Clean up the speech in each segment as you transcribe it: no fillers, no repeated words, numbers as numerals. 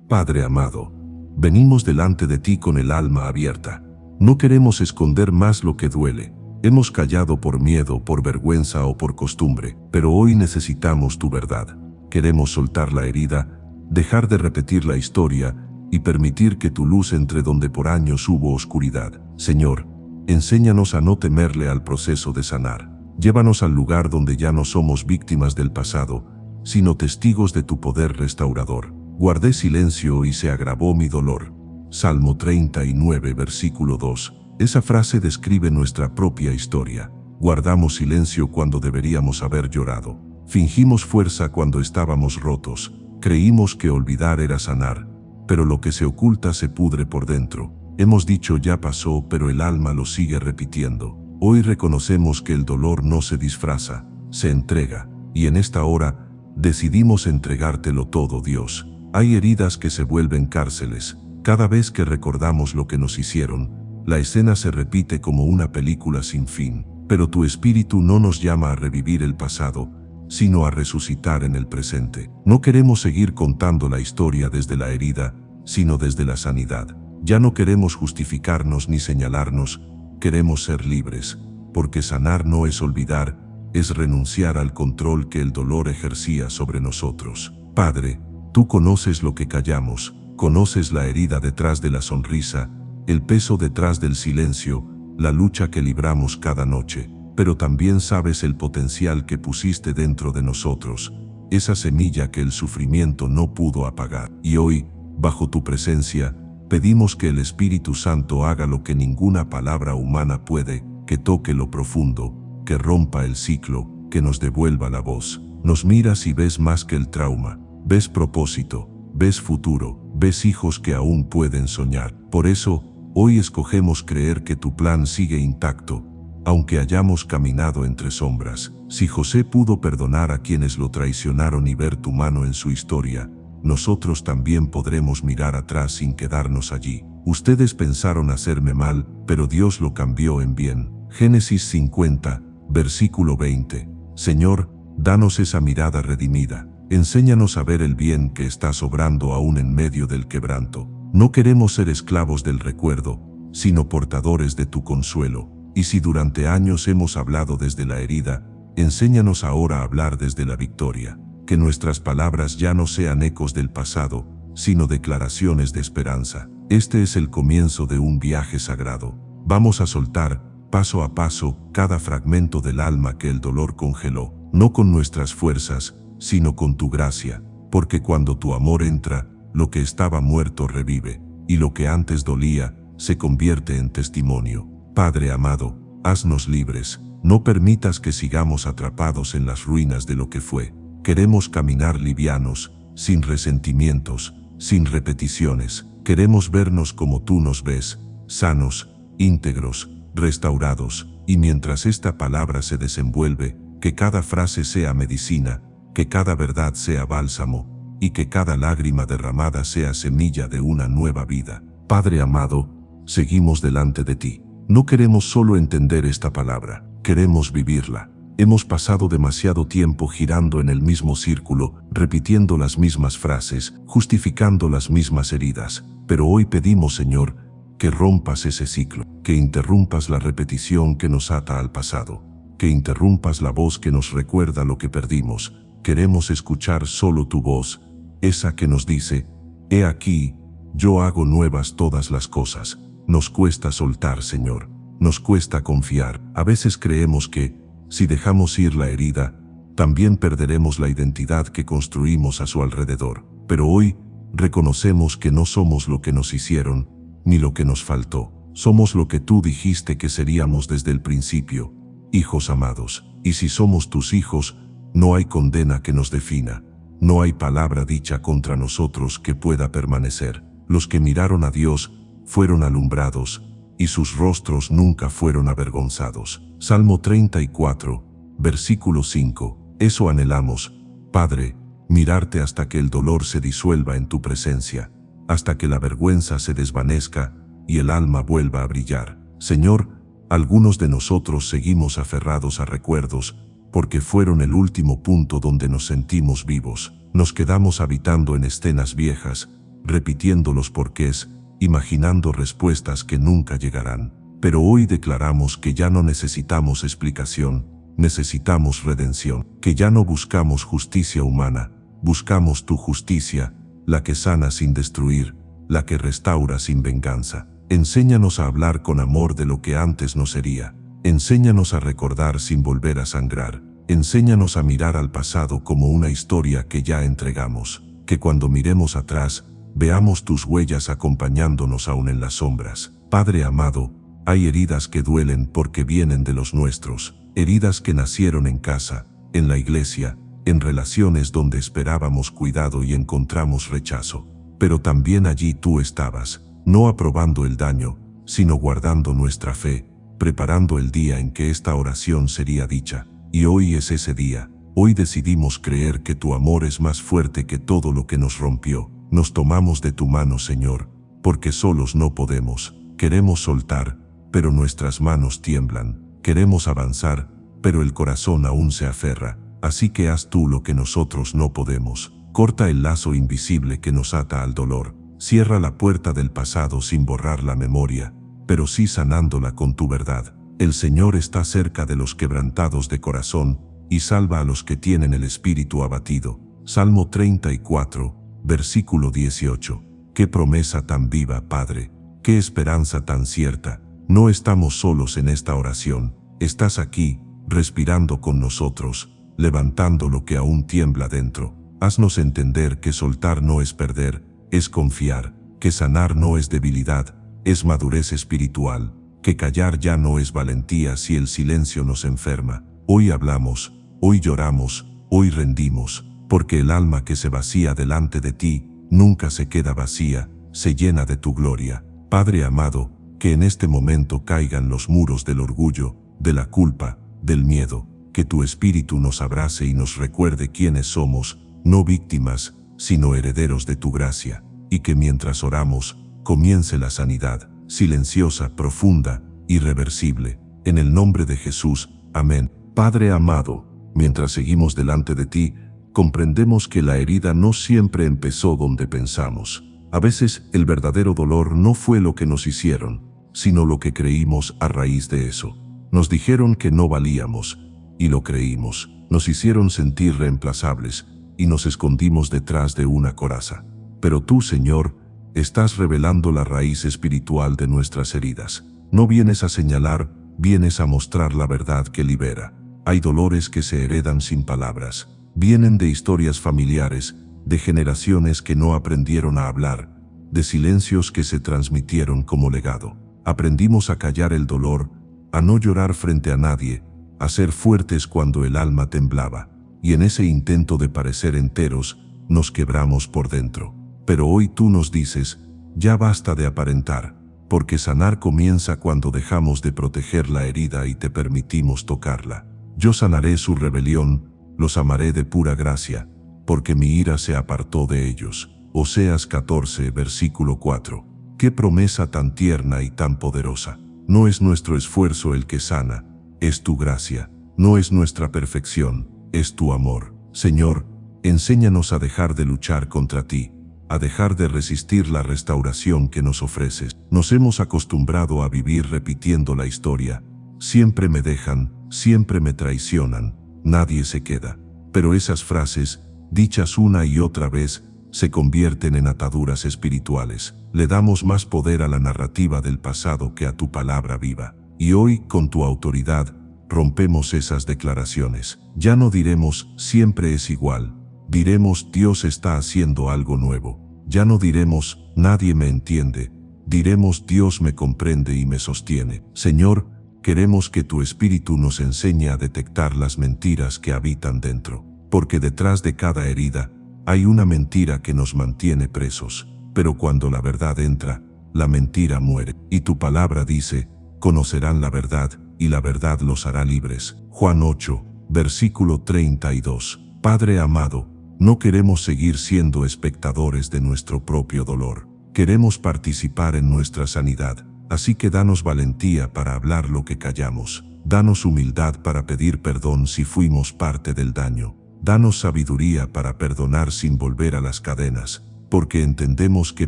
Padre amado, venimos delante de ti con el alma abierta. No queremos esconder más lo que duele. Hemos callado por miedo, por vergüenza o por costumbre, pero hoy necesitamos tu verdad. Queremos soltar la herida, dejar de repetir la historia y permitir que tu luz entre donde por años hubo oscuridad. Señor, enséñanos a no temerle al proceso de sanar. Llévanos al lugar donde ya no somos víctimas del pasado, sino testigos de tu poder restaurador. Guardé silencio y se agravó mi dolor. Salmo 39, versículo 2. Esa frase describe nuestra propia historia. Guardamos silencio cuando deberíamos haber llorado. Fingimos fuerza cuando estábamos rotos. Creímos que olvidar era sanar, pero lo que se oculta se pudre por dentro. Hemos dicho ya pasó, pero el alma lo sigue repitiendo. Hoy reconocemos que el dolor no se disfraza, se entrega, y en esta hora decidimos entregártelo todo, Dios. Hay heridas que se vuelven cárceles. Cada vez que recordamos lo que nos hicieron, la escena se repite como una película sin fin. Pero tu espíritu no nos llama a revivir el pasado, sino a resucitar en el presente. No queremos seguir contando la historia desde la herida, sino desde la sanidad. Ya no queremos justificarnos ni señalarnos, queremos ser libres, porque sanar no es olvidar, es renunciar al control que el dolor ejercía sobre nosotros. Padre, tú conoces lo que callamos, conoces la herida detrás de la sonrisa, el peso detrás del silencio, la lucha que libramos cada noche, pero también sabes el potencial que pusiste dentro de nosotros, esa semilla que el sufrimiento no pudo apagar. Y hoy, bajo tu presencia, pedimos que el Espíritu Santo haga lo que ninguna palabra humana puede, que toque lo profundo, que rompa el ciclo, que nos devuelva la voz. Nos miras y ves más que el trauma, ves propósito, ves futuro, ves hijos que aún pueden soñar. Por eso, hoy escogemos creer que tu plan sigue intacto, aunque hayamos caminado entre sombras. Si José pudo perdonar a quienes lo traicionaron y ver tu mano en su historia, nosotros también podremos mirar atrás sin quedarnos allí. Ustedes pensaron hacerme mal, pero Dios lo cambió en bien. Génesis 50, versículo 20. Señor, danos esa mirada redimida. Enséñanos a ver el bien que está obrando aún en medio del quebranto. No queremos ser esclavos del recuerdo, sino portadores de tu consuelo. Y si durante años hemos hablado desde la herida, enséñanos ahora a hablar desde la victoria. Que nuestras palabras ya no sean ecos del pasado, sino declaraciones de esperanza. Este es el comienzo de un viaje sagrado. Vamos a soltar, paso a paso, cada fragmento del alma que el dolor congeló, no con nuestras fuerzas, sino con tu gracia, porque cuando tu amor entra, lo que estaba muerto revive, y lo que antes dolía, se convierte en testimonio. Padre amado, haznos libres, no permitas que sigamos atrapados en las ruinas de lo que fue. Queremos caminar livianos, sin resentimientos, sin repeticiones. Queremos vernos como tú nos ves, sanos, íntegros, restaurados, y mientras esta palabra se desenvuelve, que cada frase sea medicina, que cada verdad sea bálsamo, y que cada lágrima derramada sea semilla de una nueva vida. Padre amado, seguimos delante de ti. No queremos solo entender esta palabra, queremos vivirla. Hemos pasado demasiado tiempo girando en el mismo círculo, repitiendo las mismas frases, justificando las mismas heridas. Pero hoy pedimos, Señor, que rompas ese ciclo, que interrumpas la repetición que nos ata al pasado, que interrumpas la voz que nos recuerda lo que perdimos. Queremos escuchar solo tu voz, esa que nos dice, «He aquí, yo hago nuevas todas las cosas». Nos cuesta soltar, Señor, nos cuesta confiar. A veces creemos que, si dejamos ir la herida, también perderemos la identidad que construimos a su alrededor. Pero hoy, reconocemos que no somos lo que nos hicieron, ni lo que nos faltó. Somos lo que tú dijiste que seríamos desde el principio, hijos amados. Y si somos tus hijos, no hay condena que nos defina, no hay palabra dicha contra nosotros que pueda permanecer. Los que miraron a Dios fueron alumbrados, y sus rostros nunca fueron avergonzados. Salmo 34, versículo 5. Eso anhelamos, Padre, mirarte hasta que el dolor se disuelva en tu presencia, hasta que la vergüenza se desvanezca y el alma vuelva a brillar. Señor, algunos de nosotros seguimos aferrados a recuerdos, porque fueron el último punto donde nos sentimos vivos. Nos quedamos habitando en escenas viejas, repitiendo los porqués, imaginando respuestas que nunca llegarán. Pero hoy declaramos que ya no necesitamos explicación, necesitamos redención, que ya no buscamos justicia humana, buscamos tu justicia, la que sana sin destruir, la que restaura sin venganza. Enséñanos a hablar con amor de lo que antes no sería. Enséñanos a recordar sin volver a sangrar. Enséñanos a mirar al pasado como una historia que ya entregamos. Que cuando miremos atrás, veamos tus huellas acompañándonos aún en las sombras. Padre amado, hay heridas que duelen porque vienen de los nuestros. Heridas que nacieron en casa, en la iglesia, en relaciones donde esperábamos cuidado y encontramos rechazo. Pero también allí tú estabas, no aprobando el daño, sino guardando nuestra fe, preparando el día en que esta oración sería dicha. Y hoy es ese día. Hoy decidimos creer que tu amor es más fuerte que todo lo que nos rompió. Nos tomamos de tu mano, Señor, porque solos no podemos. Queremos soltar, pero nuestras manos tiemblan. Queremos avanzar, pero el corazón aún se aferra. Así que haz tú lo que nosotros no podemos. Corta el lazo invisible que nos ata al dolor. Cierra la puerta del pasado sin borrar la memoria, pero sí sanándola con tu verdad. El Señor está cerca de los quebrantados de corazón y salva a los que tienen el espíritu abatido. Salmo 34, versículo 18. Qué promesa tan viva, Padre. Qué esperanza tan cierta. No estamos solos en esta oración. Estás aquí, respirando con nosotros, levantando lo que aún tiembla dentro. Haznos entender que soltar no es perder, es confiar, que sanar no es debilidad, es madurez espiritual, que callar ya no es valentía si el silencio nos enferma. Hoy hablamos, hoy lloramos, hoy rendimos, porque el alma que se vacía delante de ti nunca se queda vacía, se llena de tu gloria. Padre amado, que en este momento caigan los muros del orgullo, de la culpa, del miedo, que tu espíritu nos abrace y nos recuerde quiénes somos, no víctimas, sino herederos de tu gracia, y que mientras oramos, comience la sanidad, silenciosa, profunda, irreversible. En el nombre de Jesús, amén. Padre amado, mientras seguimos delante de ti, comprendemos que la herida no siempre empezó donde pensamos. A veces el verdadero dolor no fue lo que nos hicieron, sino lo que creímos a raíz de eso. Nos dijeron que no valíamos, y lo creímos. Nos hicieron sentir reemplazables, y nos escondimos detrás de una coraza. Pero tú, Señor, estás revelando la raíz espiritual de nuestras heridas. No vienes a señalar, vienes a mostrar la verdad que libera. Hay dolores que se heredan sin palabras. Vienen de historias familiares, de generaciones que no aprendieron a hablar, de silencios que se transmitieron como legado. Aprendimos a callar el dolor, a no llorar frente a nadie, a ser fuertes cuando el alma temblaba. Y en ese intento de parecer enteros, nos quebramos por dentro. Pero hoy tú nos dices, ya basta de aparentar, porque sanar comienza cuando dejamos de proteger la herida y te permitimos tocarla. Yo sanaré su rebelión, los amaré de pura gracia, porque mi ira se apartó de ellos. Oseas 14, versículo 4. Qué promesa tan tierna y tan poderosa. No es nuestro esfuerzo el que sana, es tu gracia. No es nuestra perfección, es tu amor. Señor, enséñanos a dejar de luchar contra ti, a dejar de resistir la restauración que nos ofreces. Nos hemos acostumbrado a vivir repitiendo la historia. Siempre me dejan, siempre me traicionan, nadie se queda. Pero esas frases, dichas una y otra vez, se convierten en ataduras espirituales. Le damos más poder a la narrativa del pasado que a tu palabra viva. Y hoy, con tu autoridad, rompemos esas declaraciones. Ya no diremos, siempre es igual. Diremos, Dios está haciendo algo nuevo. Ya no diremos, nadie me entiende. Diremos, Dios me comprende y me sostiene. Señor, queremos que tu Espíritu nos enseñe a detectar las mentiras que habitan dentro. Porque detrás de cada herida, hay una mentira que nos mantiene presos. Pero cuando la verdad entra, la mentira muere. Y tu palabra dice, conocerán la verdad, y la verdad los hará libres. Juan 8, versículo 32. Padre amado, no queremos seguir siendo espectadores de nuestro propio dolor. Queremos participar en nuestra sanidad. Así que danos valentía para hablar lo que callamos. Danos humildad para pedir perdón si fuimos parte del daño. Danos sabiduría para perdonar sin volver a las cadenas. porque entendemos que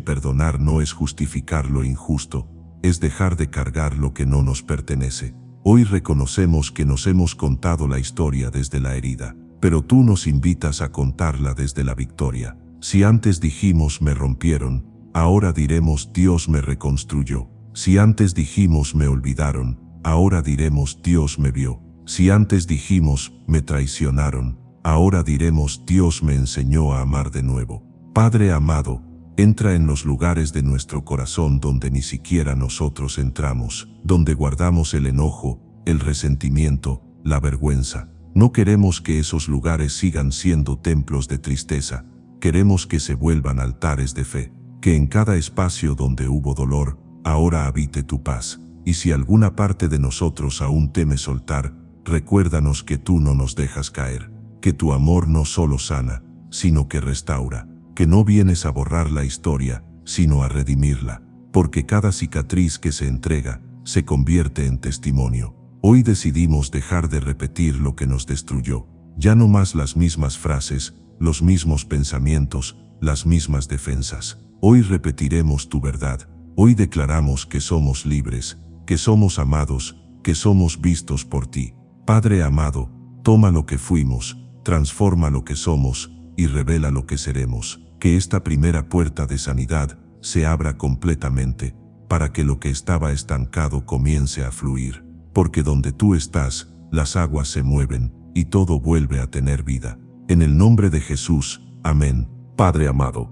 perdonar no es justificar lo injusto, es dejar de cargar lo que no nos pertenece. Hoy reconocemos que nos hemos contado la historia desde la herida, pero tú nos invitas a contarla desde la victoria. Si antes dijimos me rompieron, ahora diremos Dios me reconstruyó. Si antes dijimos me olvidaron, ahora diremos Dios me vio. Si antes dijimos me traicionaron, ahora diremos Dios me enseñó a amar de nuevo. Padre amado, entra en los lugares de nuestro corazón donde ni siquiera nosotros entramos, donde guardamos el enojo, el resentimiento, la vergüenza. No queremos que esos lugares sigan siendo templos de tristeza, queremos que se vuelvan altares de fe, que en cada espacio donde hubo dolor, ahora habite tu paz. Y si alguna parte de nosotros aún teme soltar, recuérdanos que tú no nos dejas caer, que tu amor no solo sana, sino que restaura, que no vienes a borrar la historia, sino a redimirla, porque cada cicatriz que se entrega, se convierte en testimonio. Hoy decidimos dejar de repetir lo que nos destruyó, ya no más las mismas frases, los mismos pensamientos, las mismas defensas. Hoy repetiremos tu verdad, hoy declaramos que somos libres, que somos amados, que somos vistos por ti. Padre amado, toma lo que fuimos, transforma lo que somos y revela lo que seremos. Que esta primera puerta de sanidad se abra completamente, para que lo que estaba estancado comience a fluir. Porque donde tú estás, las aguas se mueven y todo vuelve a tener vida. En el nombre de Jesús, amén. Padre amado,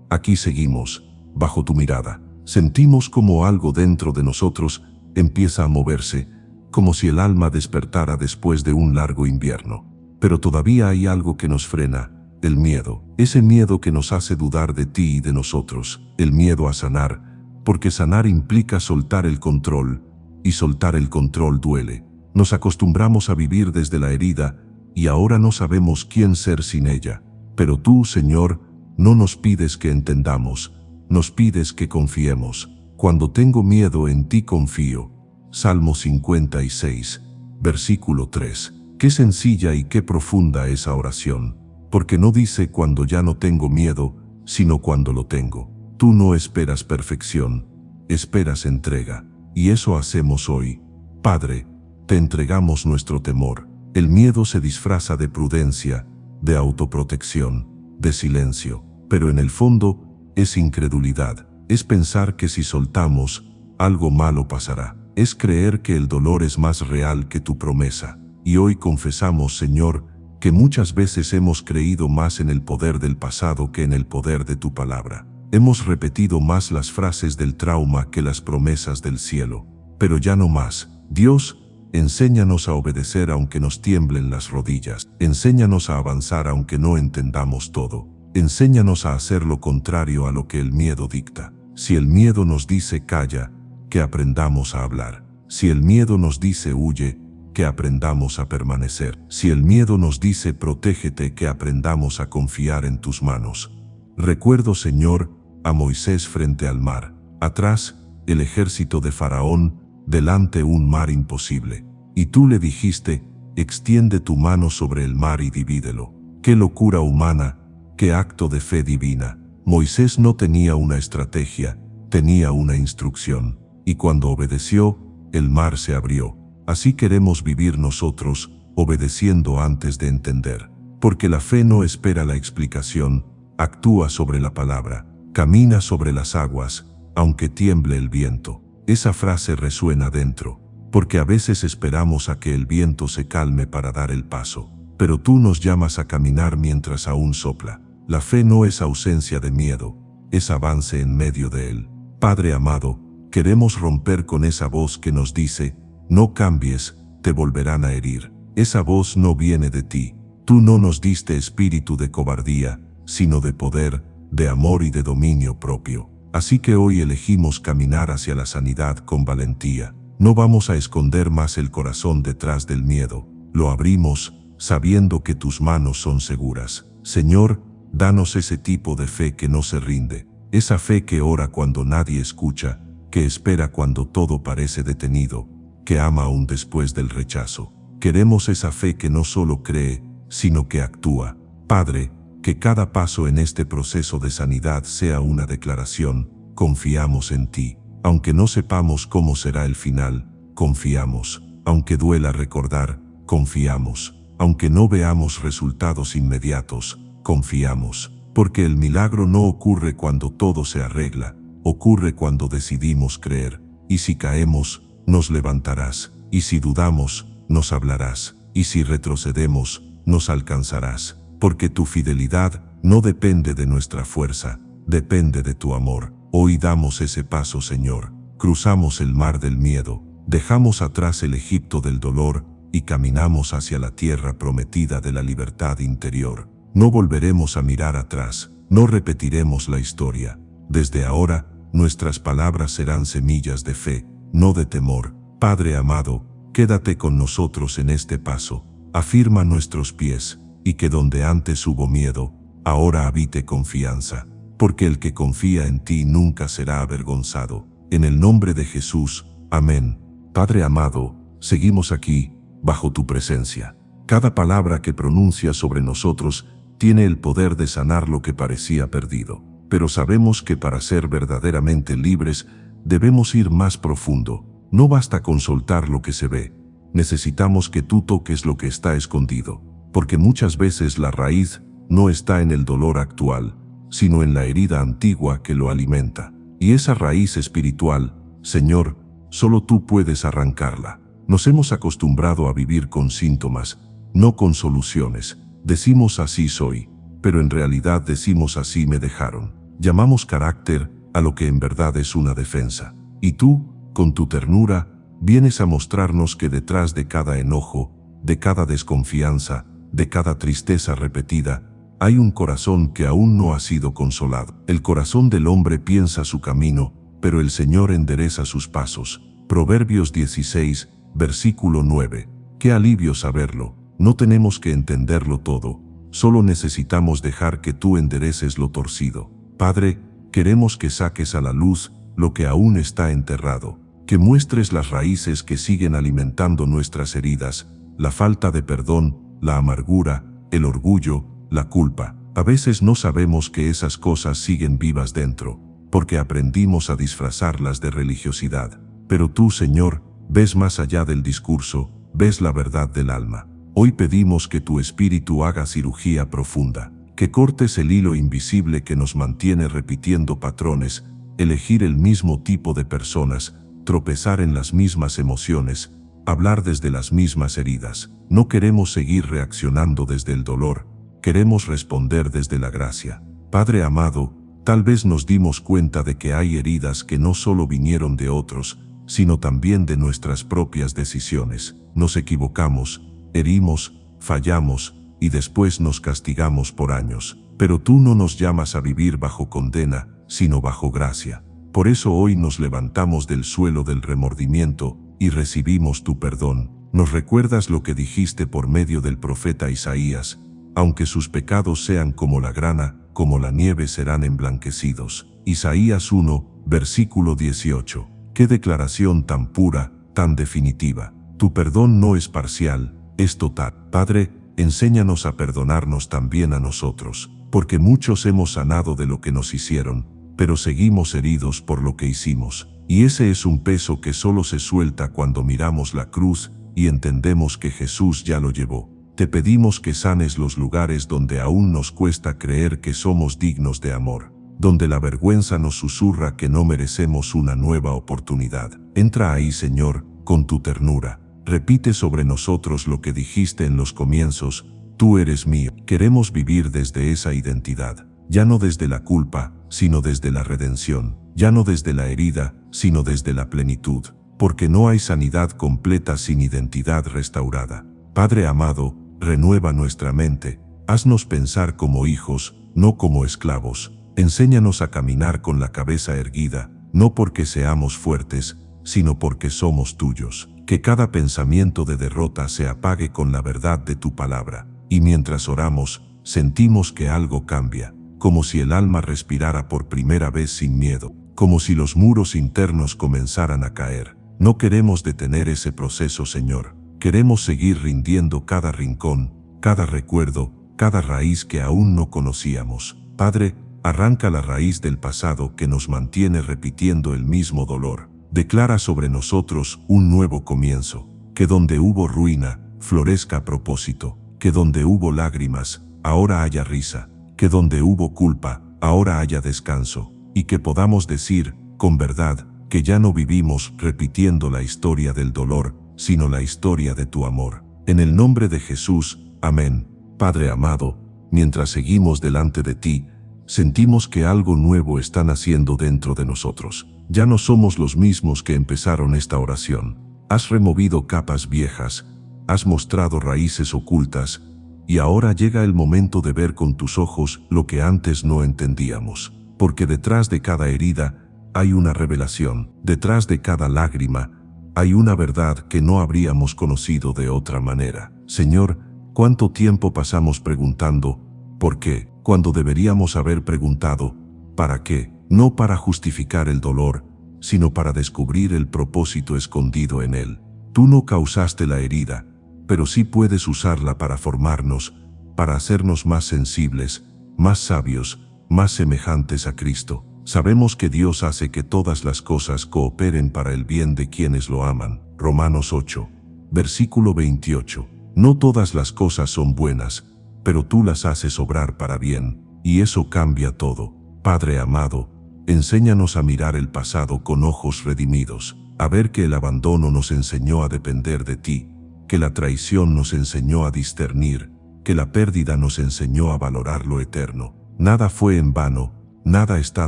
aquí seguimos, bajo tu mirada. Sentimos como algo dentro de nosotros empieza a moverse, como si el alma despertara después de un largo invierno. Pero todavía hay algo que nos frena. El miedo, ese miedo que nos hace dudar de ti y de nosotros, el miedo a sanar, porque sanar implica soltar el control, y soltar el control duele. Nos acostumbramos a vivir desde la herida, y ahora no sabemos quién ser sin ella. Pero tú, Señor, no nos pides que entendamos, nos pides que confiemos. Cuando tengo miedo en ti confío. Salmo 56, versículo 3. Qué sencilla y qué profunda esa oración. Porque no dice cuando ya no tengo miedo, sino cuando lo tengo. Tú no esperas perfección, esperas entrega. Y eso hacemos hoy. Padre, te entregamos nuestro temor. El miedo se disfraza de prudencia, de autoprotección, de silencio. Pero en el fondo, es incredulidad. Es pensar que si soltamos, algo malo pasará. Es creer que el dolor es más real que tu promesa. Y hoy confesamos, Señor, que muchas veces hemos creído más en el poder del pasado que en el poder de tu palabra. Hemos repetido más las frases del trauma que las promesas del cielo. Pero ya no más. Dios, enséñanos a obedecer aunque nos tiemblen las rodillas. Enséñanos a avanzar aunque no entendamos todo. Enséñanos a hacer lo contrario a lo que el miedo dicta. Si el miedo nos dice calla, que aprendamos a hablar. Si el miedo nos dice huye, que aprendamos a permanecer. Si el miedo nos dice protégete, que aprendamos a confiar en tus manos. Recuerdo, Señor, a Moisés frente al mar. Atrás, el ejército de Faraón, delante un mar imposible. Y tú le dijiste, extiende tu mano sobre el mar y divídelo. ¡Qué locura humana! ¡Qué acto de fe divina! Moisés no tenía una estrategia, tenía una instrucción. Y cuando obedeció, el mar se abrió. Así queremos vivir nosotros, obedeciendo antes de entender. Porque la fe no espera la explicación, actúa sobre la palabra, camina sobre las aguas, aunque tiemble el viento. Esa frase resuena dentro, porque a veces esperamos a que el viento se calme para dar el paso. Pero tú nos llamas a caminar mientras aún sopla. La fe no es ausencia de miedo, es avance en medio de él. Padre amado, queremos romper con esa voz que nos dice, no cambies, te volverán a herir. Esa voz no viene de ti. Tú no nos diste espíritu de cobardía, sino de poder, de amor y de dominio propio. Así que hoy elegimos caminar hacia la sanidad con valentía. No vamos a esconder más el corazón detrás del miedo. Lo abrimos, sabiendo que tus manos son seguras. Señor, danos ese tipo de fe que no se rinde. Esa fe que ora cuando nadie escucha, que espera cuando todo parece detenido, que ama aún después del rechazo. Queremos esa fe que no solo cree, sino que actúa. Padre, que cada paso en este proceso de sanidad sea una declaración: confiamos en ti. Aunque no sepamos cómo será el final, confiamos. Aunque duela recordar, confiamos. Aunque no veamos resultados inmediatos, confiamos. Porque el milagro no ocurre cuando todo se arregla, ocurre cuando decidimos creer. Y si caemos, nos levantarás. Y si dudamos, nos hablarás. Y si retrocedemos, nos alcanzarás. Porque tu fidelidad no depende de nuestra fuerza, depende de tu amor. Hoy damos ese paso, Señor. Cruzamos el mar del miedo, dejamos atrás el Egipto del dolor y caminamos hacia la tierra prometida de la libertad interior. No volveremos a mirar atrás, no repetiremos la historia. Desde ahora, nuestras palabras serán semillas de fe, no de temor. Padre amado, quédate con nosotros en este paso. Afirma nuestros pies, y que donde antes hubo miedo, ahora habite confianza. Porque el que confía en ti nunca será avergonzado. En el nombre de Jesús, amén. Padre amado, seguimos aquí, bajo tu presencia. Cada palabra que pronuncias sobre nosotros tiene el poder de sanar lo que parecía perdido. Pero sabemos que para ser verdaderamente libres, debemos ir más profundo. No basta con soltar lo que se ve. Necesitamos que tú toques lo que está escondido. Porque muchas veces la raíz no está en el dolor actual, sino en la herida antigua que lo alimenta. Y esa raíz espiritual, Señor, solo tú puedes arrancarla. Nos hemos acostumbrado a vivir con síntomas, no con soluciones. Decimos así soy, pero en realidad decimos así me dejaron. Llamamos carácter a lo que en verdad es una defensa. Y tú, con tu ternura, vienes a mostrarnos que detrás de cada enojo, de cada desconfianza, de cada tristeza repetida, hay un corazón que aún no ha sido consolado. El corazón del hombre piensa su camino, pero el Señor endereza sus pasos. Proverbios 16, versículo 9. Qué alivio saberlo. No tenemos que entenderlo todo, solo necesitamos dejar que tú endereces lo torcido. Padre, queremos que saques a la luz lo que aún está enterrado, que muestres las raíces que siguen alimentando nuestras heridas, la falta de perdón, la amargura, el orgullo, la culpa. A veces no sabemos que esas cosas siguen vivas dentro, porque aprendimos a disfrazarlas de religiosidad. Pero tú, Señor, ves más allá del discurso, ves la verdad del alma. Hoy pedimos que tu Espíritu haga cirugía profunda, que cortes el hilo invisible que nos mantiene repitiendo patrones, elegir el mismo tipo de personas, tropezar en las mismas emociones, hablar desde las mismas heridas. No queremos seguir reaccionando desde el dolor, queremos responder desde la gracia. Padre amado, tal vez nos dimos cuenta de que hay heridas que no solo vinieron de otros, sino también de nuestras propias decisiones. Nos equivocamos, herimos, fallamos, y después nos castigamos por años. Pero tú no nos llamas a vivir bajo condena, sino bajo gracia. Por eso hoy nos levantamos del suelo del remordimiento y recibimos tu perdón. Nos recuerdas lo que dijiste por medio del profeta Isaías: aunque sus pecados sean como la grana, como la nieve serán emblanquecidos. Isaías 1, versículo 18. Qué declaración tan pura, tan definitiva. Tu perdón no es parcial, es total. Padre, enséñanos a perdonarnos también a nosotros, porque muchos hemos sanado de lo que nos hicieron, pero seguimos heridos por lo que hicimos. Y ese es un peso que solo se suelta cuando miramos la cruz y entendemos que Jesús ya lo llevó. Te pedimos que sanes los lugares donde aún nos cuesta creer que somos dignos de amor, donde la vergüenza nos susurra que no merecemos una nueva oportunidad. Entra ahí, Señor, con tu ternura. Repite sobre nosotros lo que dijiste en los comienzos: tú eres mío. Queremos vivir desde esa identidad, ya no desde la culpa, sino desde la redención, ya no desde la herida, sino desde la plenitud, porque no hay sanidad completa sin identidad restaurada. Padre amado, renueva nuestra mente, haznos pensar como hijos, no como esclavos. Enséñanos a caminar con la cabeza erguida, no porque seamos fuertes, sino porque somos tuyos. Que cada pensamiento de derrota se apague con la verdad de tu palabra. Y mientras oramos, sentimos que algo cambia, como si el alma respirara por primera vez sin miedo, como si los muros internos comenzaran a caer. No queremos detener ese proceso, Señor. Queremos seguir rindiendo cada rincón, cada recuerdo, cada raíz que aún no conocíamos. Padre, arranca la raíz del pasado que nos mantiene repitiendo el mismo dolor. Declara sobre nosotros un nuevo comienzo, que donde hubo ruina, florezca propósito, que donde hubo lágrimas, ahora haya risa, que donde hubo culpa, ahora haya descanso, y que podamos decir, con verdad, que ya no vivimos repitiendo la historia del dolor, sino la historia de tu amor. En el nombre de Jesús, amén. Padre amado, mientras seguimos delante de ti, sentimos que algo nuevo está naciendo dentro de nosotros. Ya no somos los mismos que empezaron esta oración. Has removido capas viejas, has mostrado raíces ocultas, y ahora llega el momento de ver con tus ojos lo que antes no entendíamos. Porque detrás de cada herida hay una revelación, detrás de cada lágrima hay una verdad que no habríamos conocido de otra manera. Señor, ¿cuánto tiempo pasamos preguntando ¿por qué?, cuando deberíamos haber preguntado ¿para qué? No para justificar el dolor, sino para descubrir el propósito escondido en él. Tú no causaste la herida, pero sí puedes usarla para formarnos, para hacernos más sensibles, más sabios, más semejantes a Cristo. Sabemos que Dios hace que todas las cosas cooperen para el bien de quienes lo aman. Romanos 8, versículo 28. No todas las cosas son buenas, pero tú las haces obrar para bien, y eso cambia todo. Padre amado, enséñanos a mirar el pasado con ojos redimidos, a ver que el abandono nos enseñó a depender de ti, que la traición nos enseñó a discernir, que la pérdida nos enseñó a valorar lo eterno. Nada fue en vano, nada está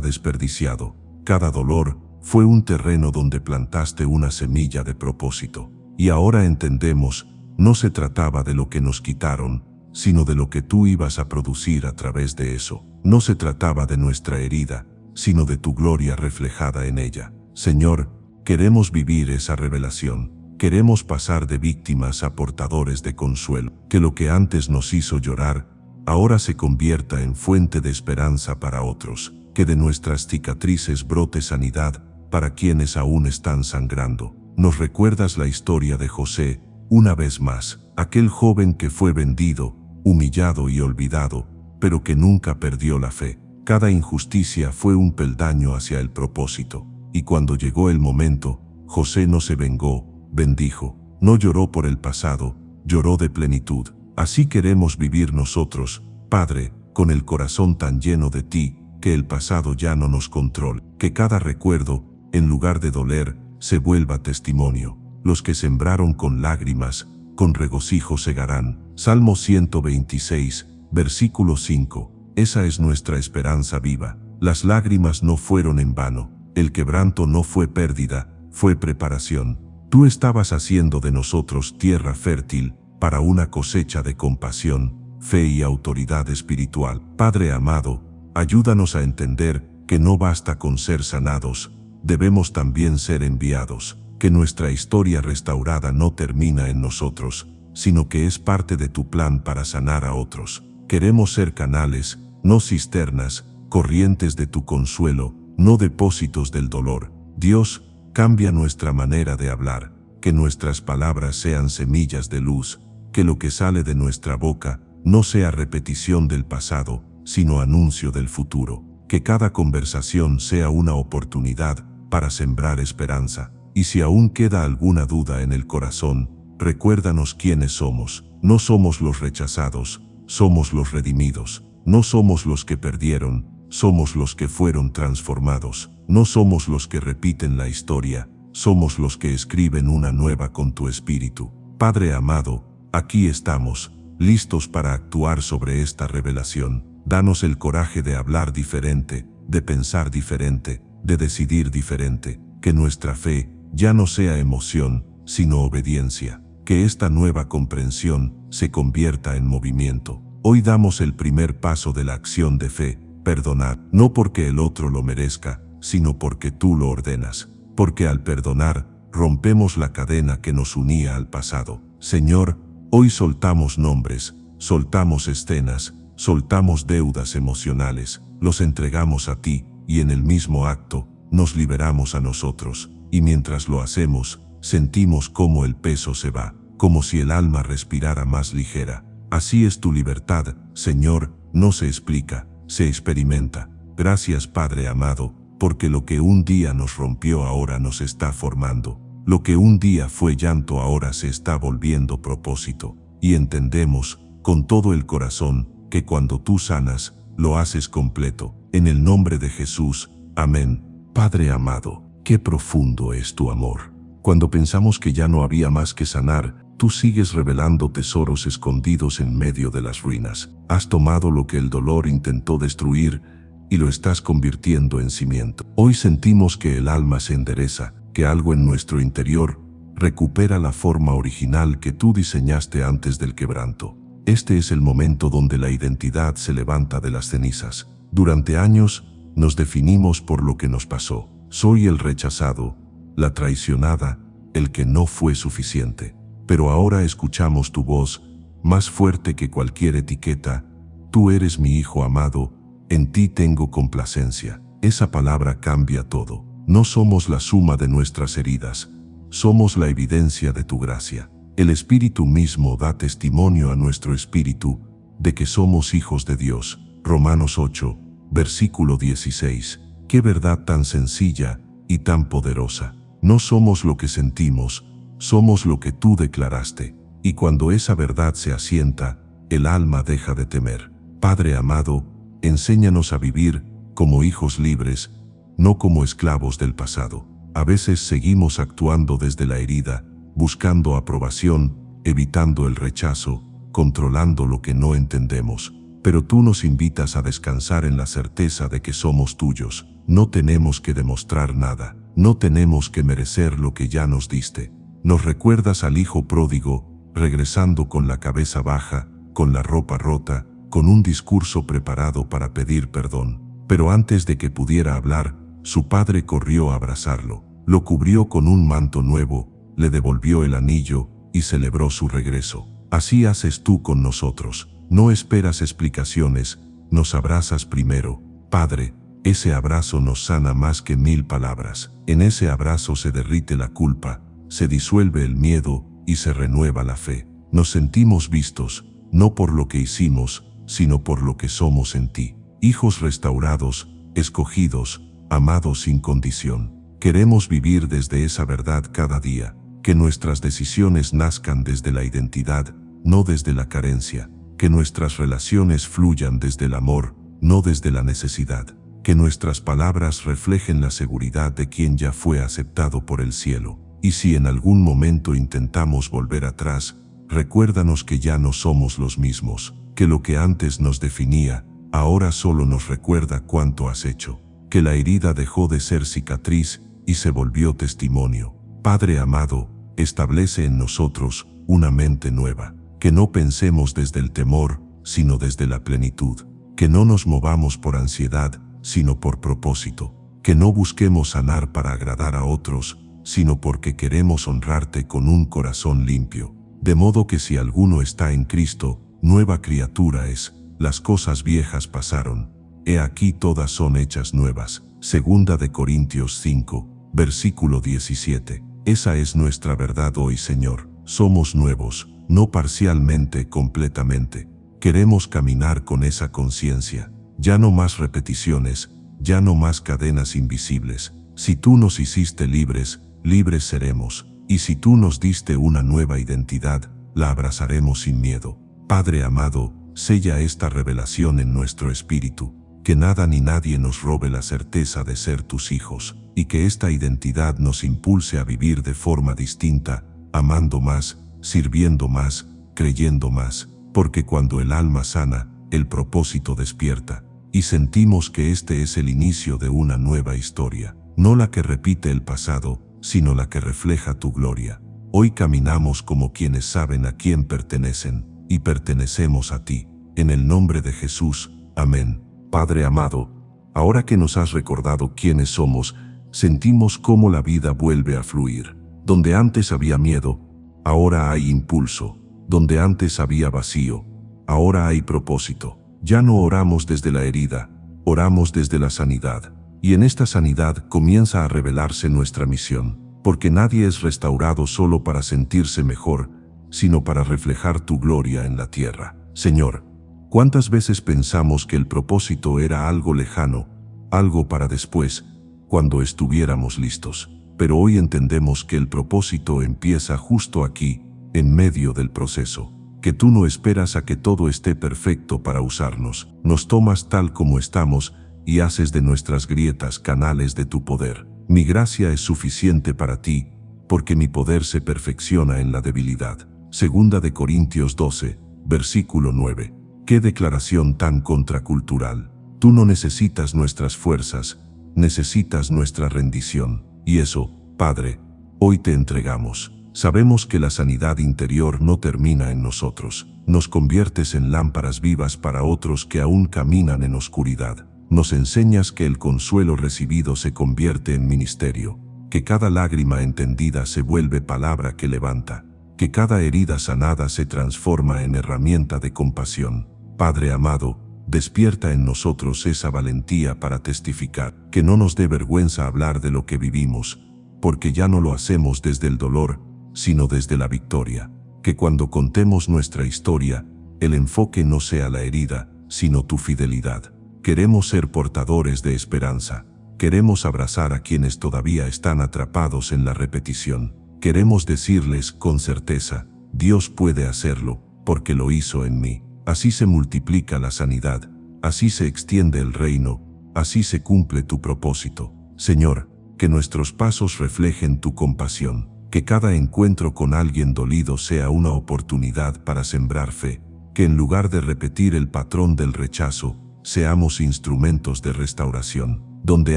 desperdiciado. Cada dolor fue un terreno donde plantaste una semilla de propósito. Y ahora entendemos, no se trataba de lo que nos quitaron, sino de lo que tú ibas a producir a través de eso. No se trataba de nuestra herida, sino de tu gloria reflejada en ella. Señor, queremos vivir esa revelación. Queremos pasar de víctimas a portadores de consuelo. Que lo que antes nos hizo llorar, ahora se convierta en fuente de esperanza para otros. Que de nuestras cicatrices brote sanidad para quienes aún están sangrando. Nos recuerdas la historia de José, una vez más, aquel joven que fue vendido, humillado y olvidado, pero que nunca perdió la fe. Cada injusticia fue un peldaño hacia el propósito. Y cuando llegó el momento, José no se vengó, bendijo. No lloró por el pasado, lloró de plenitud. Así queremos vivir nosotros, Padre, con el corazón tan lleno de ti, que el pasado ya no nos controle. Que cada recuerdo, en lugar de doler, se vuelva testimonio. Los que sembraron con lágrimas, con regocijo segarán. Salmo 126, versículo 5. Esa es nuestra esperanza viva. Las lágrimas no fueron en vano. El quebranto no fue pérdida, fue preparación. Tú estabas haciendo de nosotros tierra fértil para una cosecha de compasión, fe y autoridad espiritual. Padre amado, ayúdanos a entender que no basta con ser sanados, debemos también ser enviados. Que nuestra historia restaurada no termina en nosotros, sino que es parte de tu plan para sanar a otros. Queremos ser canales, no cisternas, corrientes de tu consuelo, no depósitos del dolor. Dios, cambia nuestra manera de hablar, que nuestras palabras sean semillas de luz, que lo que sale de nuestra boca no sea repetición del pasado, sino anuncio del futuro. Que cada conversación sea una oportunidad para sembrar esperanza. Y si aún queda alguna duda en el corazón, recuérdanos quiénes somos. No somos los rechazados, somos los redimidos. No somos los que perdieron, somos los que fueron transformados. No somos los que repiten la historia, somos los que escriben una nueva con tu espíritu. Padre amado, aquí estamos, listos para actuar sobre esta revelación. Danos el coraje de hablar diferente, de pensar diferente, de decidir diferente. Que nuestra fe ya no sea emoción, sino obediencia. Que esta nueva comprensión se convierta en movimiento. Hoy damos el primer paso de la acción de fe, perdonar, no porque el otro lo merezca, sino porque tú lo ordenas. Porque al perdonar, rompemos la cadena que nos unía al pasado. Señor, hoy soltamos nombres, soltamos escenas, soltamos deudas emocionales, los entregamos a ti, y en el mismo acto, nos liberamos a nosotros. Y mientras lo hacemos, sentimos cómo el peso se va, como si el alma respirara más ligera. Así es tu libertad, Señor, no se explica, se experimenta. Gracias, Padre amado, porque lo que un día nos rompió ahora nos está formando. Lo que un día fue llanto ahora se está volviendo propósito. Y entendemos, con todo el corazón, que cuando tú sanas, lo haces completo. En el nombre de Jesús. Amén. Padre amado, qué profundo es tu amor. Cuando pensamos que ya no había más que sanar, tú sigues revelando tesoros escondidos en medio de las ruinas. Has tomado lo que el dolor intentó destruir y lo estás convirtiendo en cimiento. Hoy sentimos que el alma se endereza, que algo en nuestro interior recupera la forma original que tú diseñaste antes del quebranto. Este es el momento donde la identidad se levanta de las cenizas. Durante años nos definimos por lo que nos pasó. Soy el rechazado, la traicionada, el que no fue suficiente. Pero ahora escuchamos tu voz, más fuerte que cualquier etiqueta. Tú eres mi hijo amado, en ti tengo complacencia. Esa palabra cambia todo. No somos la suma de nuestras heridas, somos la evidencia de tu gracia. El Espíritu mismo da testimonio a nuestro espíritu de que somos hijos de Dios. Romanos 8, versículo 16. Qué verdad tan sencilla y tan poderosa. No somos lo que sentimos, somos lo que tú declaraste. Y cuando esa verdad se asienta, el alma deja de temer. Padre amado, enséñanos a vivir como hijos libres, no como esclavos del pasado. A veces seguimos actuando desde la herida, buscando aprobación, evitando el rechazo, controlando lo que no entendemos. Pero tú nos invitas a descansar en la certeza de que somos tuyos. No tenemos que demostrar nada, no tenemos que merecer lo que ya nos diste. Nos recuerdas al hijo pródigo, regresando con la cabeza baja, con la ropa rota, con un discurso preparado para pedir perdón. Pero antes de que pudiera hablar, su padre corrió a abrazarlo, lo cubrió con un manto nuevo, le devolvió el anillo y celebró su regreso. Así haces tú con nosotros. No esperas explicaciones, nos abrazas primero. Padre, ese abrazo nos sana más que 1000 palabras. En ese abrazo se derrite la culpa, se disuelve el miedo y se renueva la fe. Nos sentimos vistos, no por lo que hicimos, sino por lo que somos en ti. Hijos restaurados, escogidos, amados sin condición. Queremos vivir desde esa verdad cada día, que nuestras decisiones nazcan desde la identidad, no desde la carencia, que nuestras relaciones fluyan desde el amor, no desde la necesidad, que nuestras palabras reflejen la seguridad de quien ya fue aceptado por el cielo. Y si en algún momento intentamos volver atrás, recuérdanos que ya no somos los mismos, que lo que antes nos definía, ahora solo nos recuerda cuánto has hecho, que la herida dejó de ser cicatriz y se volvió testimonio. Padre amado, establece en nosotros una mente nueva, que no pensemos desde el temor, sino desde la plenitud, que no nos movamos por ansiedad, sino por propósito, que no busquemos sanar para agradar a otros, sino porque queremos honrarte con un corazón limpio. De modo que si alguno está en Cristo, nueva criatura es, las cosas viejas pasaron, he aquí todas son hechas nuevas. Segunda de Corintios 5, versículo 17. Esa es nuestra verdad hoy, Señor. Somos nuevos, no parcialmente, completamente. Queremos caminar con esa conciencia. Ya no más repeticiones, ya no más cadenas invisibles. Si tú nos hiciste libres, libres seremos. Y si tú nos diste una nueva identidad, la abrazaremos sin miedo. Padre amado, sella esta revelación en nuestro espíritu, que nada ni nadie nos robe la certeza de ser tus hijos, y que esta identidad nos impulse a vivir de forma distinta, amando más, sirviendo más, creyendo más, porque cuando el alma sana, el propósito despierta, y sentimos que este es el inicio de una nueva historia, no la que repite el pasado, sino la que refleja tu gloria. Hoy caminamos como quienes saben a quién pertenecen, y pertenecemos a ti. En el nombre de Jesús. Amén. Padre amado, ahora que nos has recordado quiénes somos, sentimos cómo la vida vuelve a fluir. Donde antes había miedo, ahora hay impulso. Donde antes había vacío, ahora hay propósito. Ya no oramos desde la herida, oramos desde la sanidad. Y en esta sanidad comienza a revelarse nuestra misión, porque nadie es restaurado solo para sentirse mejor, sino para reflejar tu gloria en la tierra. Señor, ¿cuántas veces pensamos que el propósito era algo lejano, algo para después, cuando estuviéramos listos? Pero hoy entendemos que el propósito empieza justo aquí, en medio del proceso. Que tú no esperas a que todo esté perfecto para usarnos. Nos tomas tal como estamos y haces de nuestras grietas canales de tu poder. Mi gracia es suficiente para ti, porque mi poder se perfecciona en la debilidad. Segunda de Corintios 12, versículo 9. ¡Qué declaración tan contracultural! Tú no necesitas nuestras fuerzas, necesitas nuestra rendición. Y eso, Padre, hoy te entregamos. Sabemos que la sanidad interior no termina en nosotros. Nos conviertes en lámparas vivas para otros que aún caminan en oscuridad. Nos enseñas que el consuelo recibido se convierte en ministerio, que cada lágrima entendida se vuelve palabra que levanta, que cada herida sanada se transforma en herramienta de compasión. Padre amado, despierta en nosotros esa valentía para testificar, que no nos dé vergüenza hablar de lo que vivimos, porque ya no lo hacemos desde el dolor, sino desde la victoria. Que cuando contemos nuestra historia, el enfoque no sea la herida, sino tu fidelidad. Queremos ser portadores de esperanza. Queremos abrazar a quienes todavía están atrapados en la repetición. Queremos decirles con certeza, Dios puede hacerlo, porque lo hizo en mí. Así se multiplica la sanidad, así se extiende el reino, así se cumple tu propósito. Señor, que nuestros pasos reflejen tu compasión. Que cada encuentro con alguien dolido sea una oportunidad para sembrar fe, que en lugar de repetir el patrón del rechazo, seamos instrumentos de restauración. Donde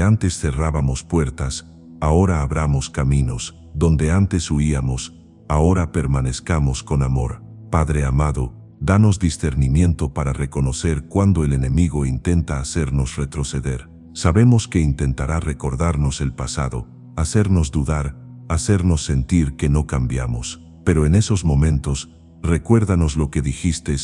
antes cerrábamos puertas, ahora abramos caminos. Donde antes huíamos, ahora permanezcamos con amor. Padre amado, danos discernimiento para reconocer cuando el enemigo intenta hacernos retroceder. Sabemos que intentará recordarnos el pasado, hacernos dudar, hacernos sentir que no cambiamos. Pero en esos momentos, recuérdanos lo que dijiste: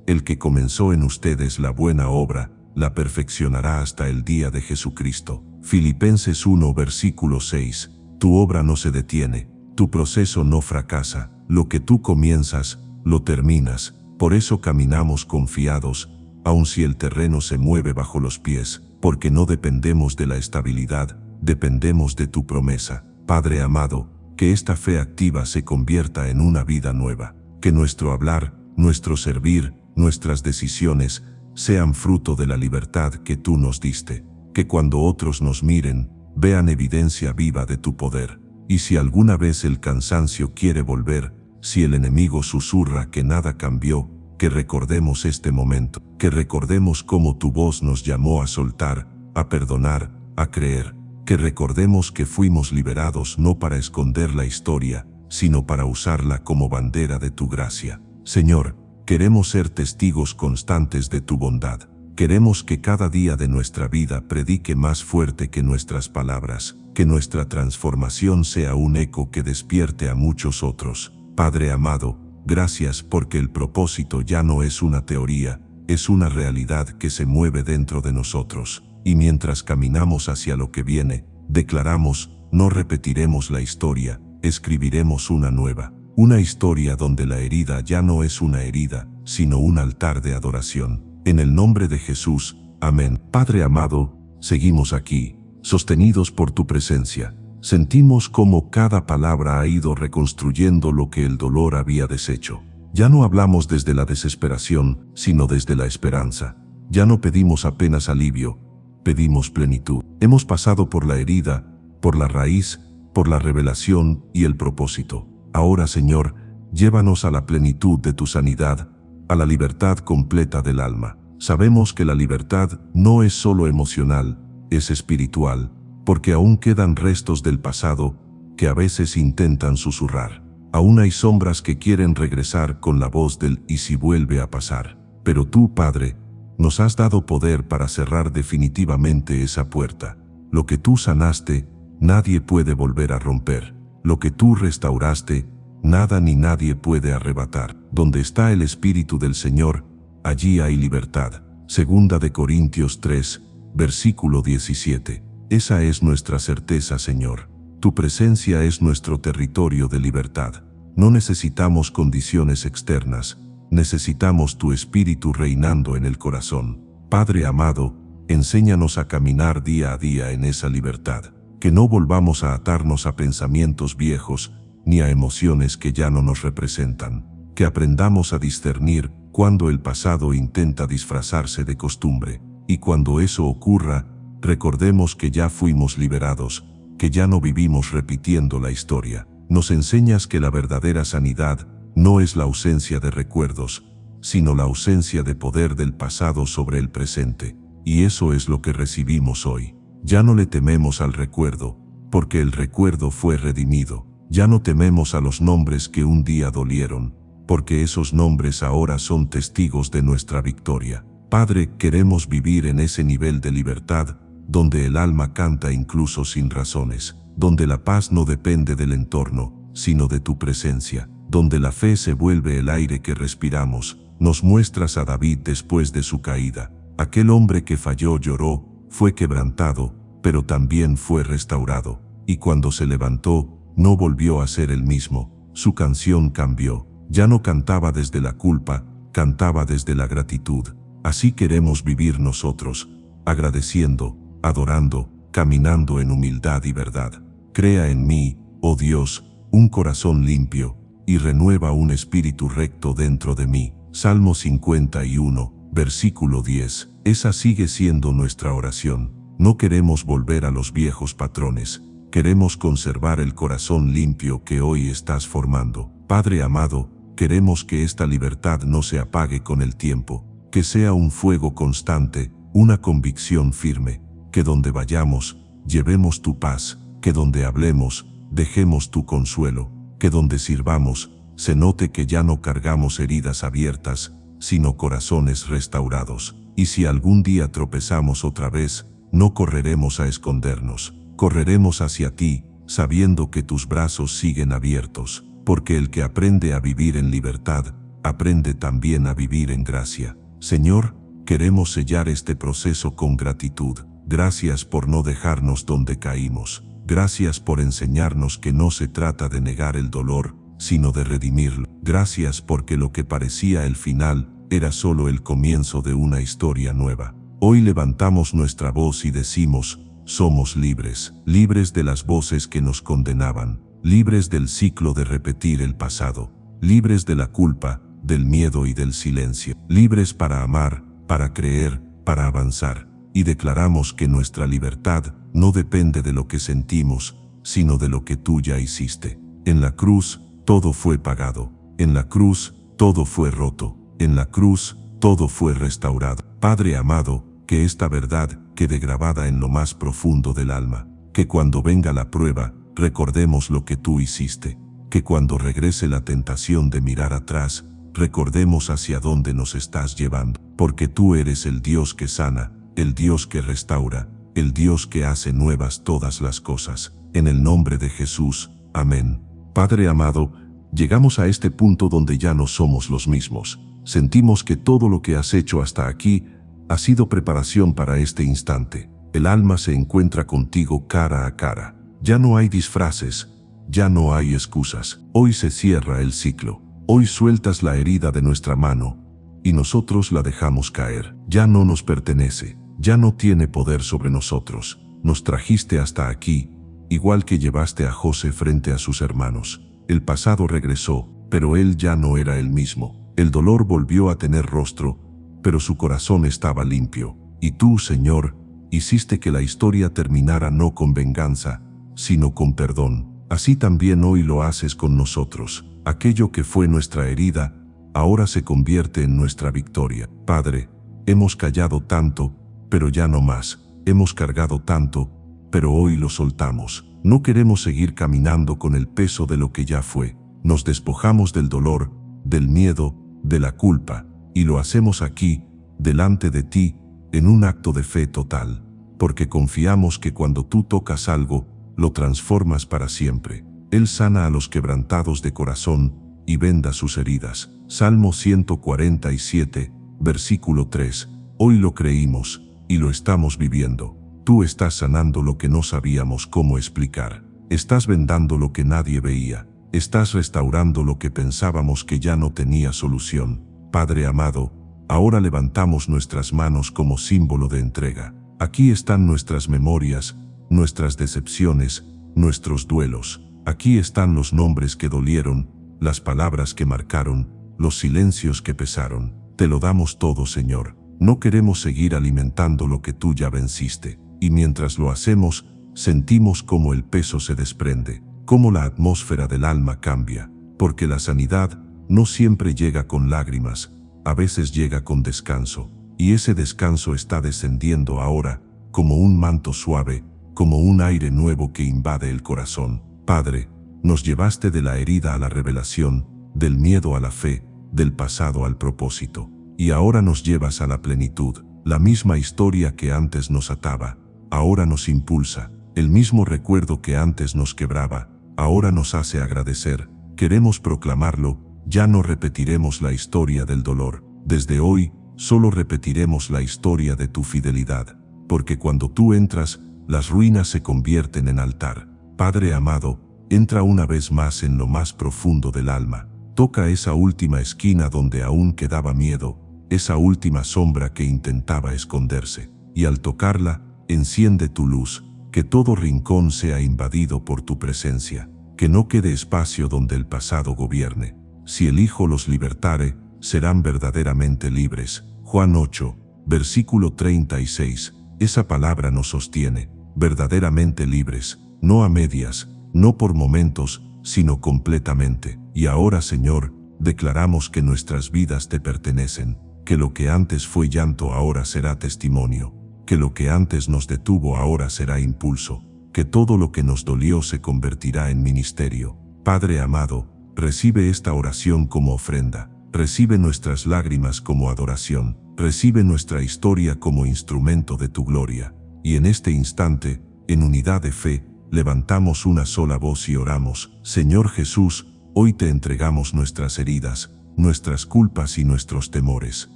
el que comenzó en ustedes la buena obra, la perfeccionará hasta el día de Jesucristo. Filipenses 1, versículo 6. Tu obra no se detiene, tu proceso no fracasa. Lo que tú comienzas, lo terminas. Por eso caminamos confiados, aun si el terreno se mueve bajo los pies, porque no dependemos de la estabilidad, dependemos de tu promesa. Padre amado, que esta fe activa se convierta en una vida nueva, que nuestro hablar, nuestro servir, nuestras decisiones, sean fruto de la libertad que tú nos diste, que cuando otros nos miren, vean evidencia viva de tu poder. Y si alguna vez el cansancio quiere volver, si el enemigo susurra que nada cambió, que recordemos este momento, que recordemos cómo tu voz nos llamó a soltar, a perdonar, a creer. Que recordemos que fuimos liberados no para esconder la historia, sino para usarla como bandera de tu gracia. Señor, queremos ser testigos constantes de tu bondad. Queremos que cada día de nuestra vida predique más fuerte que nuestras palabras, que nuestra transformación sea un eco que despierte a muchos otros. Padre amado, gracias porque el propósito ya no es una teoría, es una realidad que se mueve dentro de nosotros. Y mientras caminamos hacia lo que viene, declaramos, no repetiremos la historia, escribiremos una nueva. Una historia donde la herida ya no es una herida, sino un altar de adoración. En el nombre de Jesús, amén. Padre amado, seguimos aquí, sostenidos por tu presencia. Sentimos cómo cada palabra ha ido reconstruyendo lo que el dolor había deshecho. Ya no hablamos desde la desesperación, sino desde la esperanza. Ya no pedimos apenas alivio, pedimos plenitud. Hemos pasado por la herida, por la raíz, por la revelación y el propósito. Ahora, Señor, llévanos a la plenitud de tu sanidad, a la libertad completa del alma. Sabemos que la libertad no es solo emocional, es espiritual, porque aún quedan restos del pasado que a veces intentan susurrar. Aún hay sombras que quieren regresar con la voz del «y si vuelve a pasar». Pero tú, Padre, nos has dado poder para cerrar definitivamente esa puerta. Lo que tú sanaste, nadie puede volver a romper. Lo que tú restauraste, nada ni nadie puede arrebatar. Donde está el Espíritu del Señor, allí hay libertad. Segunda de Corintios 3, versículo 17. Esa es nuestra certeza, Señor. Tu presencia es nuestro territorio de libertad. No necesitamos condiciones externas, Necesitamos tu Espíritu reinando en el corazón. Padre amado, enséñanos a caminar día a día en esa libertad. Que no volvamos a atarnos a pensamientos viejos, ni a emociones que ya no nos representan. Que aprendamos a discernir cuando el pasado intenta disfrazarse de costumbre. Y cuando eso ocurra, recordemos que ya fuimos liberados, que ya no vivimos repitiendo la historia. Nos enseñas que la verdadera sanidad no es la ausencia de recuerdos, sino la ausencia de poder del pasado sobre el presente. Y eso es lo que recibimos hoy. Ya no le tememos al recuerdo, porque el recuerdo fue redimido. Ya no tememos a los nombres que un día dolieron, porque esos nombres ahora son testigos de nuestra victoria. Padre, queremos vivir en ese nivel de libertad, donde el alma canta incluso sin razones, donde la paz no depende del entorno, sino de tu presencia, donde la fe se vuelve el aire que respiramos. Nos muestras a David después de su caída. Aquel hombre que falló lloró, fue quebrantado, pero también fue restaurado, y cuando se levantó, no volvió a ser el mismo. Su canción cambió. Ya no cantaba desde la culpa, cantaba desde la gratitud. Así queremos vivir nosotros, agradeciendo, adorando, caminando en humildad y verdad. Crea en mí, oh Dios, un corazón limpio, y renueva un espíritu recto dentro de mí. Salmo 51, versículo 10. Esa sigue siendo nuestra oración. No queremos volver a los viejos patrones. Queremos conservar el corazón limpio que hoy estás formando. Padre amado, queremos que esta libertad no se apague con el tiempo, que sea un fuego constante, una convicción firme, que donde vayamos, llevemos tu paz, que donde hablemos, dejemos tu consuelo, que donde sirvamos, se note que ya no cargamos heridas abiertas, sino corazones restaurados. Y si algún día tropezamos otra vez, no correremos a escondernos, correremos hacia ti, sabiendo que tus brazos siguen abiertos, porque el que aprende a vivir en libertad, aprende también a vivir en gracia. Señor, queremos sellar este proceso con gratitud. Gracias por no dejarnos donde caímos. Gracias por enseñarnos que no se trata de negar el dolor, sino de redimirlo. Gracias porque lo que parecía el final era solo el comienzo de una historia nueva. Hoy levantamos nuestra voz y decimos, somos libres, libres de las voces que nos condenaban, libres del ciclo de repetir el pasado, libres de la culpa, del miedo y del silencio, libres para amar, para creer, para avanzar. Y declaramos que nuestra libertad no depende de lo que sentimos, sino de lo que tú ya hiciste. En la cruz, todo fue pagado. En la cruz, todo fue roto. En la cruz, todo fue restaurado. Padre amado, que esta verdad quede grabada en lo más profundo del alma. Que cuando venga la prueba, recordemos lo que tú hiciste. Que cuando regrese la tentación de mirar atrás, recordemos hacia dónde nos estás llevando. Porque tú eres el Dios que sana, el Dios que restaura, el Dios que hace nuevas todas las cosas. En el nombre de Jesús. Amén. Padre amado, llegamos a este punto donde ya no somos los mismos. Sentimos que todo lo que has hecho hasta aquí ha sido preparación para este instante. El alma se encuentra contigo cara a cara. Ya no hay disfraces, ya no hay excusas. Hoy se cierra el ciclo. Hoy sueltas la herida de nuestra mano y nosotros la dejamos caer. Ya no nos pertenece, ya no tiene poder sobre nosotros. Nos trajiste hasta aquí, igual que llevaste a José frente a sus hermanos. El pasado regresó, pero él ya no era el mismo. El dolor volvió a tener rostro, pero su corazón estaba limpio. Y tú, Señor, hiciste que la historia terminara no con venganza, sino con perdón. Así también hoy lo haces con nosotros. Aquello que fue nuestra herida, ahora se convierte en nuestra victoria. Padre, hemos callado tanto, pero ya no más. Hemos cargado tanto, pero hoy lo soltamos. No queremos seguir caminando con el peso de lo que ya fue. Nos despojamos del dolor, del miedo, de la culpa, y lo hacemos aquí, delante de ti, en un acto de fe total, porque confiamos que cuando tú tocas algo, lo transformas para siempre. Él sana a los quebrantados de corazón y venda sus heridas. Salmo 147, versículo 3. Hoy lo creímos y lo estamos viviendo. Tú estás sanando lo que no sabíamos cómo explicar. Estás vendando lo que nadie veía. Estás restaurando lo que pensábamos que ya no tenía solución. Padre amado, ahora levantamos nuestras manos como símbolo de entrega. Aquí están nuestras memorias, nuestras decepciones, nuestros duelos. Aquí están los nombres que dolieron, las palabras que marcaron, los silencios que pesaron. Te lo damos todo, Señor. No queremos seguir alimentando lo que tú ya venciste. Y mientras lo hacemos, sentimos cómo el peso se desprende, cómo la atmósfera del alma cambia. Porque la sanidad no siempre llega con lágrimas, a veces llega con descanso. Y ese descanso está descendiendo ahora, como un manto suave, como un aire nuevo que invade el corazón. Padre, nos llevaste de la herida a la revelación, del miedo a la fe, del pasado al propósito. Y ahora nos llevas a la plenitud. La misma historia que antes nos ataba, ahora nos impulsa. El mismo recuerdo que antes nos quebraba, ahora nos hace agradecer. Queremos proclamarlo, ya no repetiremos la historia del dolor. Desde hoy, solo repetiremos la historia de tu fidelidad. Porque cuando tú entras, las ruinas se convierten en altar. Padre amado, entra una vez más en lo más profundo del alma. Toca esa última esquina donde aún quedaba miedo, esa última sombra que intentaba esconderse. Y al tocarla, enciende tu luz, que todo rincón sea invadido por tu presencia. Que no quede espacio donde el pasado gobierne. Si el Hijo los libertare, serán verdaderamente libres. Juan 8, versículo 36. Esa palabra nos sostiene, verdaderamente libres, no a medias, no por momentos, sino completamente. Y ahora, Señor, declaramos que nuestras vidas te pertenecen, que lo que antes fue llanto ahora será testimonio, que lo que antes nos detuvo ahora será impulso, que todo lo que nos dolió se convertirá en ministerio. Padre amado, recibe esta oración como ofrenda, recibe nuestras lágrimas como adoración, recibe nuestra historia como instrumento de tu gloria. Y en este instante, en unidad de fe, levantamos una sola voz y oramos. Señor Jesús, hoy te entregamos nuestras heridas, nuestras culpas y nuestros temores.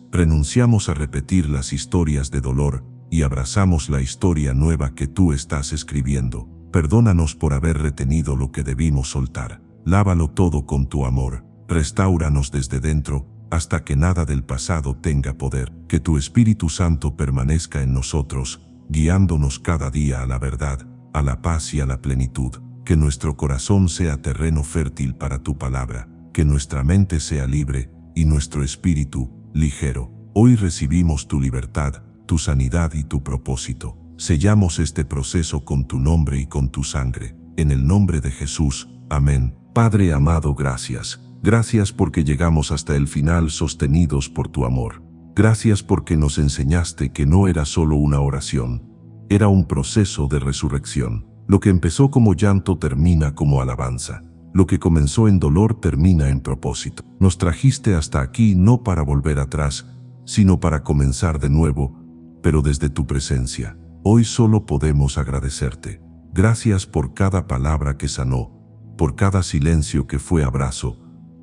Renunciamos a repetir las historias de dolor y abrazamos la historia nueva que tú estás escribiendo. Perdónanos por haber retenido lo que debimos soltar. Lávalo todo con tu amor. Restáuranos desde dentro, hasta que nada del pasado tenga poder. Que tu Espíritu Santo permanezca en nosotros, guiándonos cada día a la verdad, a la paz y a la plenitud. Que nuestro corazón sea terreno fértil para tu palabra. Que nuestra mente sea libre y nuestro espíritu ligero. Hoy recibimos tu libertad, tu sanidad y tu propósito. Sellamos este proceso con tu nombre y con tu sangre. En el nombre de Jesús. Amén. Padre amado, gracias. Gracias porque llegamos hasta el final sostenidos por tu amor. Gracias porque nos enseñaste que no era solo una oración, era un proceso de resurrección. Lo que empezó como llanto termina como alabanza. Lo que comenzó en dolor termina en propósito. Nos trajiste hasta aquí no para volver atrás, sino para comenzar de nuevo, pero desde tu presencia. Hoy solo podemos agradecerte. Gracias por cada palabra que sanó, por cada silencio que fue abrazo,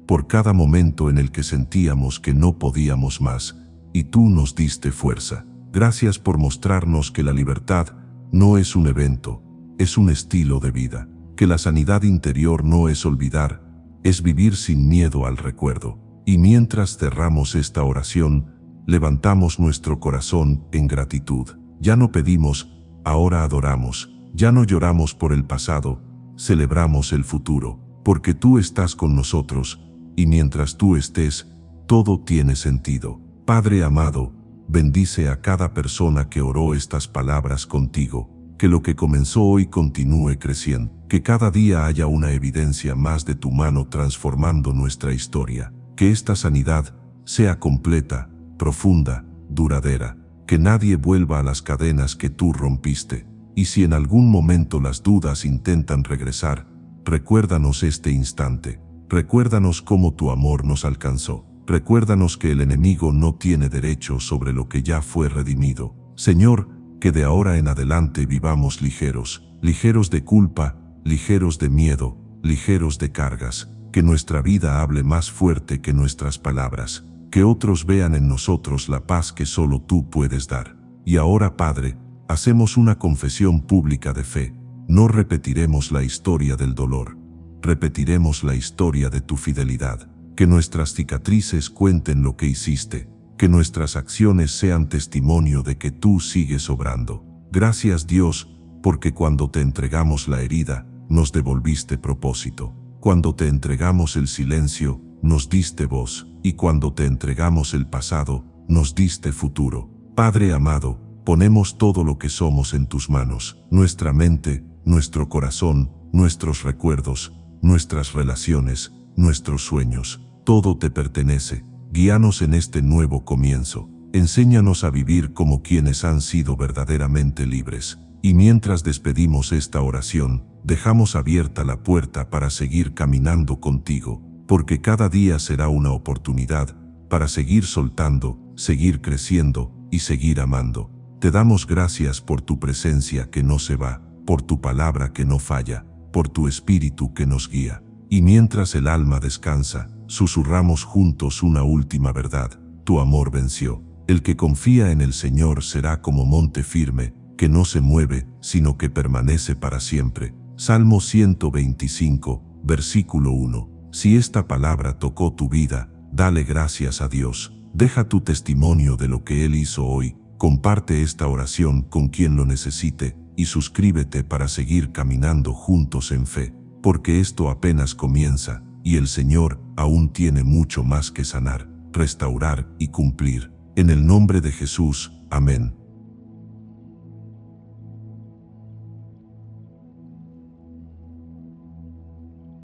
por cada momento en el que sentíamos que no podíamos más, y tú nos diste fuerza. Gracias por mostrarnos que la libertad no es un evento, es un estilo de vida, que la sanidad interior no es olvidar, es vivir sin miedo al recuerdo. Y mientras cerramos esta oración, levantamos nuestro corazón en gratitud. Ya no pedimos, ahora adoramos. Ya no lloramos por el pasado, celebramos el futuro, porque tú estás con nosotros, y mientras tú estés, todo tiene sentido. Padre amado, bendice a cada persona que oró estas palabras contigo, que lo que comenzó hoy continúe creciendo, que cada día haya una evidencia más de tu mano transformando nuestra historia, que esta sanidad sea completa, profunda, duradera, que nadie vuelva a las cadenas que tú rompiste. Y si en algún momento las dudas intentan regresar, recuérdanos este instante. Recuérdanos cómo tu amor nos alcanzó. Recuérdanos que el enemigo no tiene derecho sobre lo que ya fue redimido. Señor, que de ahora en adelante vivamos ligeros, ligeros de culpa, ligeros de miedo, ligeros de cargas. Que nuestra vida hable más fuerte que nuestras palabras. Que otros vean en nosotros la paz que solo tú puedes dar. Y ahora, Padre, hacemos una confesión pública de fe. No repetiremos la historia del dolor. Repetiremos la historia de tu fidelidad. que nuestras cicatrices cuenten lo que hiciste, que nuestras acciones sean testimonio de que tú sigues obrando. Gracias, Dios, porque cuando te entregamos la herida, nos devolviste propósito. Cuando te entregamos el silencio, nos diste voz, y cuando te entregamos el pasado, nos diste futuro. Padre amado, ponemos todo lo que somos en tus manos, nuestra mente, nuestro corazón, nuestros recuerdos, nuestras relaciones, nuestros sueños. Todo te pertenece. Guíanos en este nuevo comienzo. Enséñanos a vivir como quienes han sido verdaderamente libres. Y mientras despedimos esta oración, dejamos abierta la puerta para seguir caminando contigo, porque cada día será una oportunidad para seguir soltando, seguir creciendo y seguir amando. Te damos gracias por tu presencia que no se va, por tu palabra que no falla, por tu espíritu que nos guía. Y mientras el alma descansa, susurramos juntos una última verdad: tu amor venció. El que confía en el Señor será como monte firme, que no se mueve, sino que permanece para siempre. Salmo 125, versículo 1. Si esta palabra tocó tu vida, dale gracias a Dios. Deja tu testimonio de lo que Él hizo hoy. Comparte esta oración con quien lo necesite y suscríbete para seguir caminando juntos en fe, porque esto apenas comienza y el Señor aún tiene mucho más que sanar, restaurar y cumplir. En el nombre de Jesús, amén.